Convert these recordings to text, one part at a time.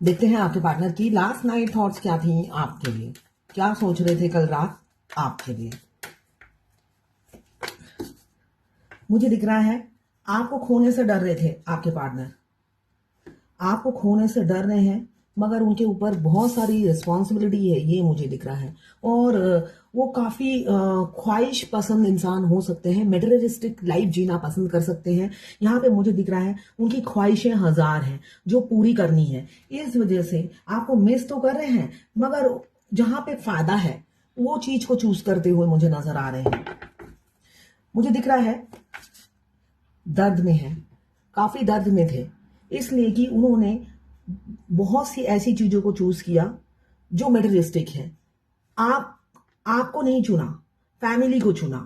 देखते हैं आपके पार्टनर की लास्ट नाइट थॉट्स क्या थी आपके लिए, क्या सोच रहे थे कल रात आपके लिए। मुझे दिख रहा है आपको खोने से डर रहे थे आपके पार्टनर, आपको खोने से डर रहे हैं, मगर उनके ऊपर बहुत सारी रिस्पॉन्सिबिलिटी है, ये मुझे दिख रहा है। और वो काफ़ी ख्वाहिश पसंद इंसान हो सकते हैं, मेटेरियलिस्टिक लाइफ जीना पसंद कर सकते हैं। यहाँ पे मुझे दिख रहा है उनकी ख्वाहिशें हजार हैं जो पूरी करनी है। इस वजह से आपको मिस तो कर रहे हैं, मगर जहाँ पे फायदा है वो चीज को चूज करते हुए मुझे नजर आ रहे हैं। मुझे दिख रहा है दर्द में है, काफी दर्द में थे, इसलिए कि उन्होंने बहुत सी ऐसी चीजों को चूज किया जो मेटेरियलिस्टिक है। आपको नहीं चुना, फैमिली को चुना,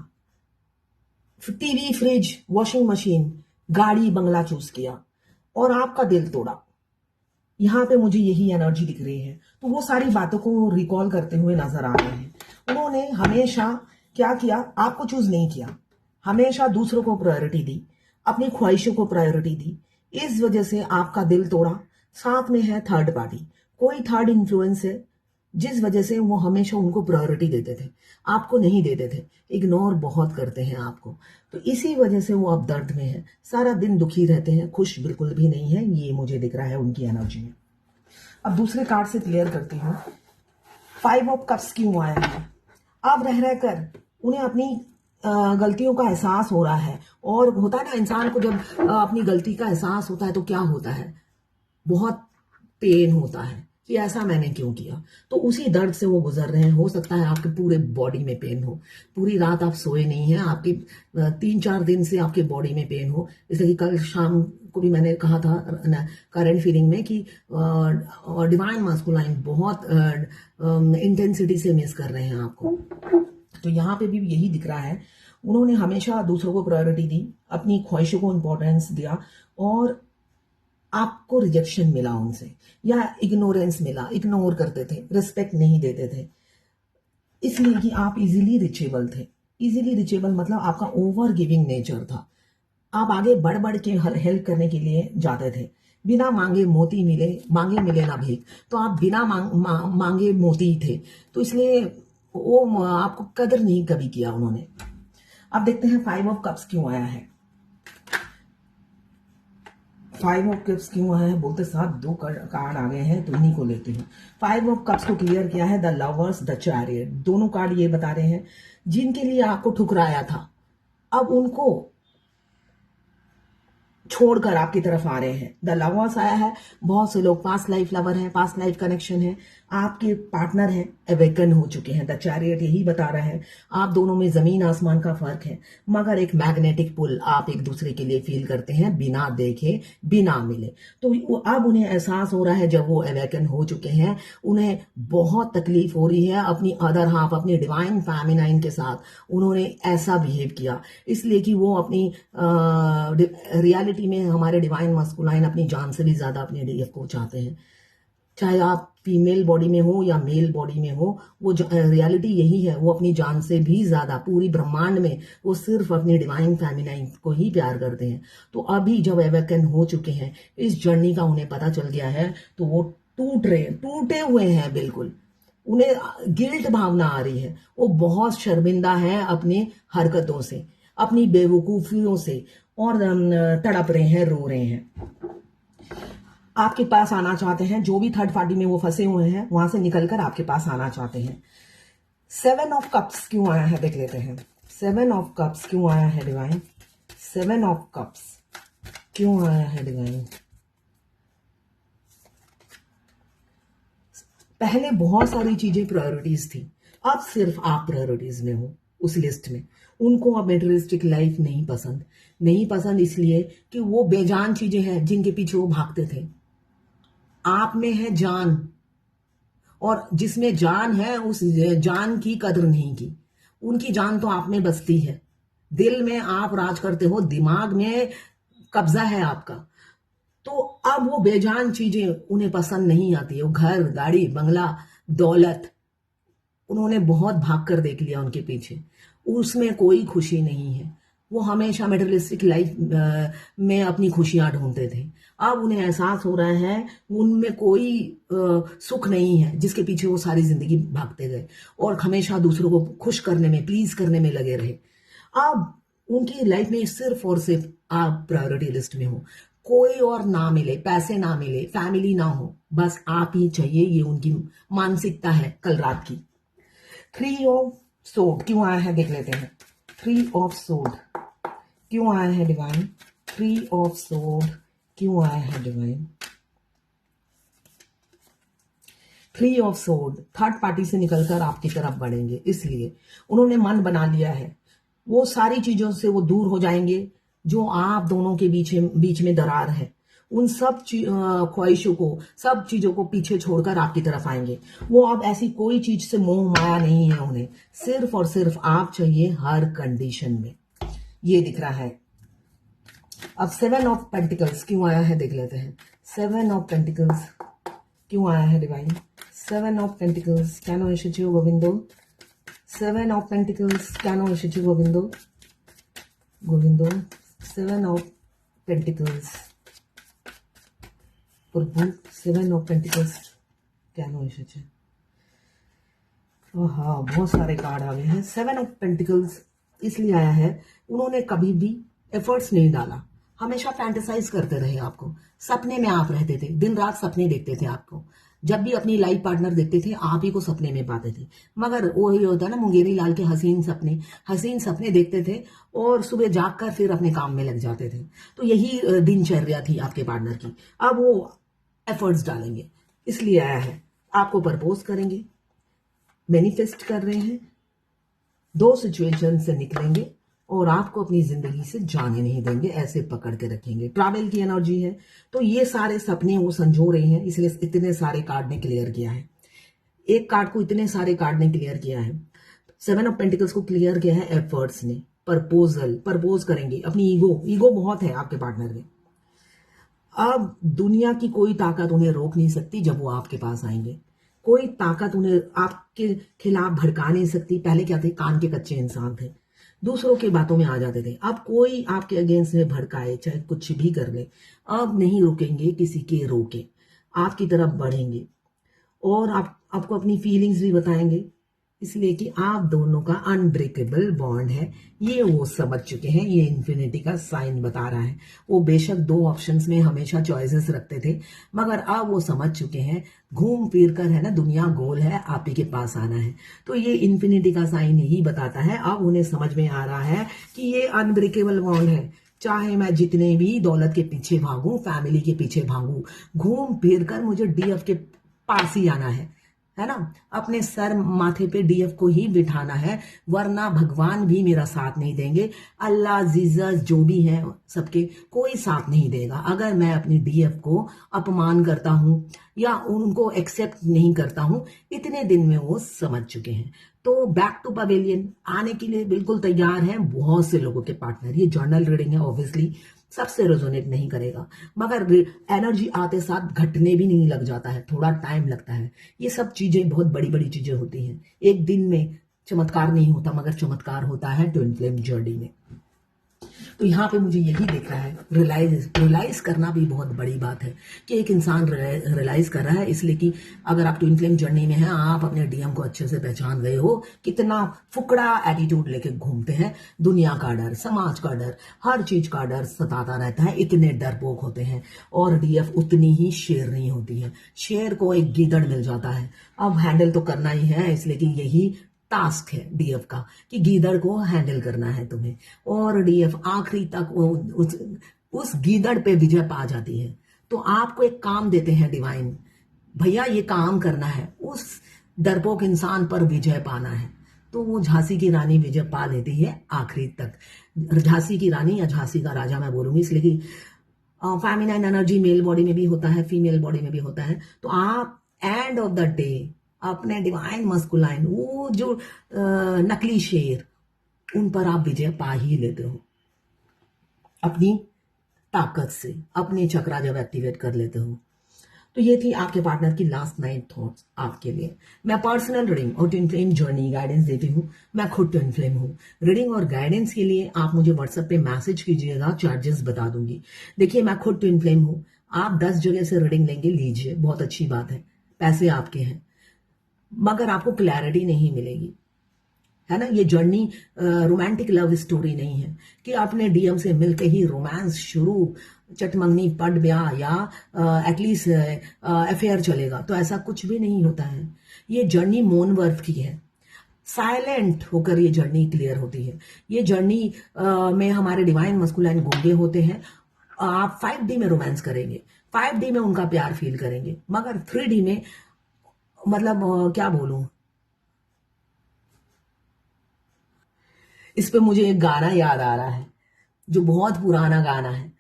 टीवी, फ्रिज, वॉशिंग मशीन, गाड़ी, बंगला चूज किया और आपका दिल तोड़ा। यहाँ पे मुझे यही एनर्जी दिख रही है। तो वो सारी बातों को रिकॉल करते हुए नजर आ रहे हैं। उन्होंने हमेशा क्या किया, आपको चूज नहीं किया, हमेशा दूसरों को प्रायोरिटी दी, अपनी ख्वाहिशों को प्रायोरिटी दी। इस वजह से आपका दिल तोड़ा। साथ में है थर्ड पार्टी, कोई थर्ड इन्फ्लुएंस है, जिस वजह से वो हमेशा उनको प्रायोरिटी देते थे, आपको नहीं देते थे, इग्नोर बहुत करते हैं आपको। तो इसी वजह से वो अब दर्द में है, सारा दिन दुखी रहते हैं, खुश बिल्कुल भी नहीं है, ये मुझे दिख रहा है उनकी एनर्जी में। अब दूसरे कार्ड से क्लियर करती हूँ, 5 ऑफ कप्स क्यों आया है। अब रह रहकर उन्हें अपनी गलतियों का एहसास हो रहा है। और होता है ना, इंसान को जब अपनी गलती का एहसास होता है तो क्या होता है, बहुत पेन होता है कि ऐसा मैंने क्यों किया। तो उसी दर्द से वो गुजर रहे हैं। हो सकता है आपके पूरे बॉडी में पेन हो, पूरी रात आप सोए नहीं हैं, आपकी 3-4 दिन से आपके बॉडी में पेन हो। जैसे कि कल शाम को भी मैंने कहा था करंट फीलिंग में कि डिवाइन मास्कुलाइन बहुत इंटेंसिटी से मिस कर रहे हैं आपको। तो यहाँ पे भी यही दिख रहा है, उन्होंने हमेशा दूसरों को प्रायोरिटी दी, अपनी ख्वाहिशों को इंपॉर्टेंस दिया और आपको रिजेक्शन मिला उनसे या इग्नोरेंस मिला, इग्नोर करते थे, रिस्पेक्ट नहीं देते थे, इसलिए कि आप इजीली रिचेबल थे। इजीली रिचेबल मतलब आपका ओवर गिविंग नेचर था। आप आगे बढ़ बढ़ के हेल्प करने के लिए जाते थे, बिना मांगे मोती मिले, मांगे मिले ना भीख। तो आप बिना मांगे मोती थे, तो इसलिए वो आपको कदर नहीं कभी किया उन्होंने। अब देखते हैं 5 ऑफ कप्स क्यों आया है। 5 ऑफ कप्स क्यों आया है बोलते साथ 2 कार्ड आ गए हैं, तो इन्हीं को लेते हैं। 5 ऑफ कप्स को क्लियर किया है द लवर्स, द चैरियट। दोनों कार्ड ये बता रहे हैं जिनके लिए आपको ठुकराया था, अब उनको छोड़कर आपकी तरफ आ रहे हैं। द लवर्स आया है, बहुत से लोग पास्ट लाइफ लवर हैं, पास्ट लाइफ कनेक्शन है, आपके पार्टनर हैं, अवेकन हो चुके हैं। द चैरियट यही बता रहा है आप दोनों में जमीन आसमान का फर्क है, मगर एक मैग्नेटिक पुल आप एक दूसरे के लिए फील करते हैं, बिना देखे, बिना मिले। तो अब उन्हें एहसास हो रहा है, जब वो अवेकन हो चुके हैं, उन्हें बहुत तकलीफ हो रही है अपनी अदर हाफ, अपनी डिवाइन फेमिनाइन के साथ उन्होंने ऐसा बिहेव किया, इसलिए कि वो अपनी रियलिटी में हमारे डिवाइन मस्कुलाइन अपनी जान से भी ज्यादा अपने डीएफ को चाहते हैं। चाहे आप फीमेल बॉडी में हो या मेल बॉडी में हो, वो रियलिटी यही है, वो अपनी जान से भी ज्यादा पूरी ब्रह्मांड में वो सिर्फ अपनी डिवाइन फेमिनाइन को ही प्यार करते हैं। तो अभी जब अवेकन हो चुके हैं, इस जर्नी का उन्हें पता चल गया है, तो वो टूटे हुए हैं बिल्कुल। उन्हें गिल्ट भावना आ रही है, वो बहुत शर्मिंदा है अपनी हरकतों से, अपनी बेवकूफियों से, और तड़प रहे हैं, रो रहे हैं, आपके पास आना चाहते हैं। जो भी थर्ड पार्टी में वो फंसे हुए हैं, वहां से निकलकर आपके पास आना चाहते हैं। 7 ऑफ कप्स क्यों आया है देख लेते हैं। 7 ऑफ कप्स क्यों आया है डिवाइन। 7 ऑफ कप्स क्यों आया है डिवाइन। पहले बहुत सारी चीजें प्रायोरिटीज थी, अब सिर्फ आप प्रायोरिटीज में हो उस लिस्ट में। उनको अब मेटेरियलिस्टिक लाइफ नहीं पसंद इसलिए कि वो बेजान चीजें हैं जिनके पीछे वो भागते थे। आप में है जान, और जिसमें जान है उस जान की कदर नहीं की। उनकी जान तो आप में बसती है, दिल में आप राज करते हो, दिमाग में कब्जा है आपका। तो अब वो बेजान चीजें उन्हें पसंद नहीं आती है। वो घर, गाड़ी, बंगला, दौलत, उन्होंने बहुत भाग कर देख लिया उनके पीछे, उसमें कोई खुशी नहीं है। वो हमेशा मेटेरियलिस्टिक लाइफ में अपनी खुशियां ढूंढते थे। अब उन्हें एहसास हो रहा है उनमें कोई सुख नहीं है जिसके पीछे वो सारी जिंदगी भागते गए और हमेशा दूसरों को खुश करने में, प्लीज करने में लगे रहे। अब उनकी लाइफ में सिर्फ और सिर्फ आप प्रायोरिटी लिस्ट में हो, कोई और ना मिले, पैसे ना मिले, फैमिली ना हो, बस आप ही चाहिए, ये उनकी मानसिकता है कल रात की। 3 ऑफ सोर्ड क्यों आया है देख लेते हैं। 3 ऑफ सोर्ड क्यों आया है डिवाइन? 3 ऑफ सोर्ड क्यों आया है divine? 3 of sword third party से निकलकर आपकी तरफ बढ़ेंगे, इसलिए उन्होंने मन बना लिया है। वो सारी चीजों से वो दूर हो जाएंगे जो आप दोनों के बीच में दरार है। उन सब ख्वाहिशों को, सब चीजों को पीछे छोड़कर आपकी तरफ आएंगे। वो अब ऐसी कोई चीज से मोह माया नहीं है उन्हें, सिर्फ और सिर्फ आप चाहिए हर कंडीशन में, ये दिख रहा है। अब 7 ऑफ पेंटिकल्स क्यों आया है देख लेते हैं। 7 ऑफ पेंटिकल्स क्यों आया है divine? 7 of pentacles canoe issue Govinda. 7 of pentacles canoe issue Govinda. Govinda 7 of pentacles Prabhu 7 of pentacles canoe issue. हाँ, बहुत सारे कार्ड आ गए हैं। 7 ऑफ पेंटिकल्स इसलिए आया है, उन्होंने कभी भी एफर्ट्स नहीं डाला, हमेशा फैंटेसाइज करते रहे आपको, सपने में आप रहते थे, दिन रात सपने देखते थे आपको। जब भी अपनी लाइफ पार्टनर देखते थे आप ही को सपने में पाते थे, मगर वो ही होता है ना मुंगेरी लाल के हसीन सपने देखते थे और सुबह जागकर फिर अपने काम में लग जाते थे। तो यही दिनचर्या थी आपके पार्टनर की। अब वो एफर्ट्स डालेंगे, इसलिए आया है, आपको प्रपोज करेंगे, मैनिफेस्ट कर रहे हैं, 2 सिचुएशन से निकलेंगे और आपको अपनी जिंदगी से जाने नहीं देंगे, ऐसे पकड़ के रखेंगे। ट्रैवल की एनर्जी है, तो ये सारे सपने वो संजो रहे हैं, इसलिए इतने सारे कार्ड ने क्लियर किया है। एक कार्ड को इतने सारे कार्ड ने क्लियर किया है। 7 ऑफ पेंटिकल्स को क्लियर किया है एफर्ट्स ने। प्रपोज करेंगे, अपनी ईगो बहुत है आपके पार्टनर में। अब दुनिया की कोई ताकत उन्हें रोक नहीं सकती जब वो आपके पास आएंगे। कोई ताकत उन्हें आपके खिलाफ भड़का नहीं सकती। पहले क्या थे, कान के कच्चे इंसान थे, दूसरों की बातों में आ जाते थे। अब कोई आपके अगेंस्ट में भड़काए, चाहे कुछ भी कर ले, अब नहीं रुकेंगे किसी के रोके, आपकी तरफ बढ़ेंगे और आपको अपनी फीलिंग्स भी बताएंगे, इसलिए कि आप दोनों का अनब्रेकेबल बॉन्ड है। ये वो समझ चुके हैं, ये इन्फिनिटी का साइन बता रहा है। वो बेशक 2 ऑप्शंस में हमेशा चॉइसेस रखते थे, मगर अब वो समझ चुके हैं, घूम फिर कर है ना, दुनिया गोल है, आप ही के पास आना है। तो ये इन्फिनिटी का साइन यही बताता है। अब उन्हें समझ में आ रहा है कि ये अनब्रेकेबल बॉन्ड है। चाहे मैं जितने भी दौलत के पीछे भागूं, फैमिली के पीछे भागूं, घूम फिर कर मुझे डीएफ के पास ही आना है ना, अपने सर माथे पे डीएफ को ही बिठाना है, वरना भगवान भी मेरा साथ नहीं देंगे, अल्लाह जीसस जो भी है सबके कोई साथ नहीं देगा अगर मैं अपनी डीएफ को अपमान करता हूं या उनको एक्सेप्ट नहीं करता हूं। इतने दिन में वो समझ चुके हैं, तो बैक टू पवेलियन आने के लिए बिल्कुल तैयार हैं बहुत से लोगों के पार्टनर। ये जर्नल रीडिंग है, ऑब्वियसली सबसे रेजोनेट नहीं करेगा, मगर एनर्जी आते साथ घटने भी नहीं लग जाता है, थोड़ा टाइम लगता है। ये सब चीजें बहुत बड़ी बड़ी चीजें होती हैं, एक दिन में चमत्कार नहीं होता, मगर चमत्कार होता है ट्विन फ्लेम जर्नी में। तो यहाँ पे मुझे यही दिख रहा है, रियलाइज करना भी बहुत बड़ी बात है कि एक इंसान रियलाइज कर रहा है, इसलिए कि अगर आप ट्विन फ्लेम जर्नी में हैं, आप अपने डीएम को अच्छे से पहचान गए हो, कितना फुकड़ा एटीट्यूड लेके घूमते हैं। दुनिया का डर, समाज का डर, हर चीज का डर सताता रहता है, इतने डरपोक होते हैं। और डीएफ उतनी ही शेरनी होती है, शेर को एक गीदड़ मिल जाता है, अब हैंडल तो करना ही है, इसलिए कि यही टास्क है डीएफ का कि गीदड़ को हैंडल करना है तुम्हें। और डीएफ आखिरी तक उस गीदड़ पे विजय पा जाती है। तो आपको एक काम देते हैं डिवाइन, भैया ये काम करना है, उस डरपोक इंसान पर विजय पाना है। तो वो झांसी की रानी विजय पा लेती है आखिरी तक। झांसी की रानी या झांसी का राजा मैं बोलूंगी, इसलिए कि फेमिनाइन एनर्जी मेल बॉडी में भी होता है, फीमेल बॉडी में भी होता है। तो आप एंड ऑफ द डे अपने डिवाइन मस्कुलाइन, वो जो नकली शेर, उन पर आप विजय पा ही लेते हो अपनी ताकत से, अपने चक्रा जब एक्टिवेट कर लेते हो। तो ये थी आपके पार्टनर की लास्ट नाइट थॉट्स आपके लिए। मैं पर्सनल रीडिंग और ट्विन फ्लेम जर्नी गाइडेंस देती हूँ, मैं खुद ट्विन फ्लेम हूँ। रीडिंग और गाइडेंस के लिए आप मुझे व्हाट्सएप पे मैसेज कीजिएगा, चार्जेस बता दूंगी। देखिए मैं खुद ट्विन फ्लेम हूँ, आप 10 जगह से रीडिंग लेंगे, लीजिए, बहुत अच्छी बात है, पैसे आपके हैं, मगर आपको क्लैरिटी नहीं मिलेगी, है ना। ये जर्नी रोमांटिक लव स्टोरी नहीं है कि आपने डीएम से मिलते ही रोमांस शुरू, चटमंगनी पट ब्याह या एटलीस्ट अफेयर चलेगा, तो ऐसा कुछ भी नहीं होता है। ये जर्नी मौन वर्थ की है, साइलेंट होकर ये जर्नी क्लियर होती है। ये जर्नी में हमारे डिवाइन मस्कुलाइन गूंगे होते हैं। आप 5D में रोमांस करेंगे, 5D में उनका प्यार फील करेंगे, मगर 3D में मतलब क्या बोलूं, इस पे मुझे एक गाना याद आ रहा है जो बहुत पुराना गाना है।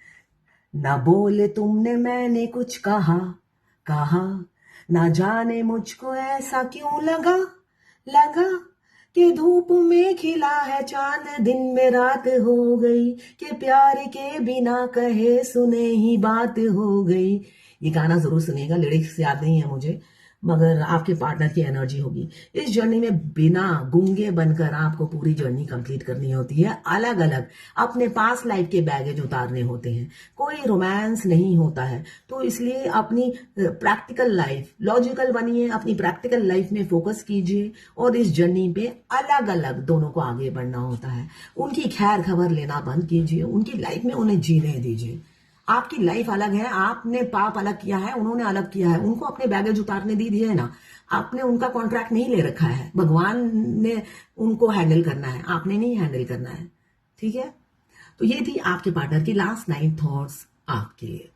ना बोले तुमने मैंने कुछ कहा, कहा ना जाने मुझको ऐसा क्यों लगा, लगा कि धूप में खिला है चांद, दिन में रात हो गई, कि प्यार के बिना कहे सुने ही बात हो गई। ये गाना जरूर सुनिएगा, लिरिक्स याद नहीं है मुझे, मगर आपके पार्टनर की एनर्जी होगी। इस जर्नी में बिना गूंगे बनकर आपको पूरी जर्नी कंप्लीट करनी होती है। अलग अलग अपने पास लाइफ के बैगेज उतारने होते हैं, कोई रोमांस नहीं होता है। तो इसलिए अपनी प्रैक्टिकल लाइफ, लॉजिकल बनिए, अपनी प्रैक्टिकल लाइफ में फोकस कीजिए और इस जर्नी पे अलग अलग दोनों को आगे बढ़ना होता है। उनकी खैर खबर लेना बंद कीजिए, उनकी लाइफ में उन्हें जीने दीजिए। आपकी लाइफ अलग है, आपने पाप अलग किया है, उन्होंने अलग किया है, उनको अपने बैगेज उतारने दीजिए ना। आपने उनका कॉन्ट्रैक्ट नहीं ले रखा है, भगवान ने उनको हैंडल करना है, आपने नहीं हैंडल करना है, ठीक है। तो ये थी आपके पार्टनर की लास्ट 9 थॉट्स आपके लिए।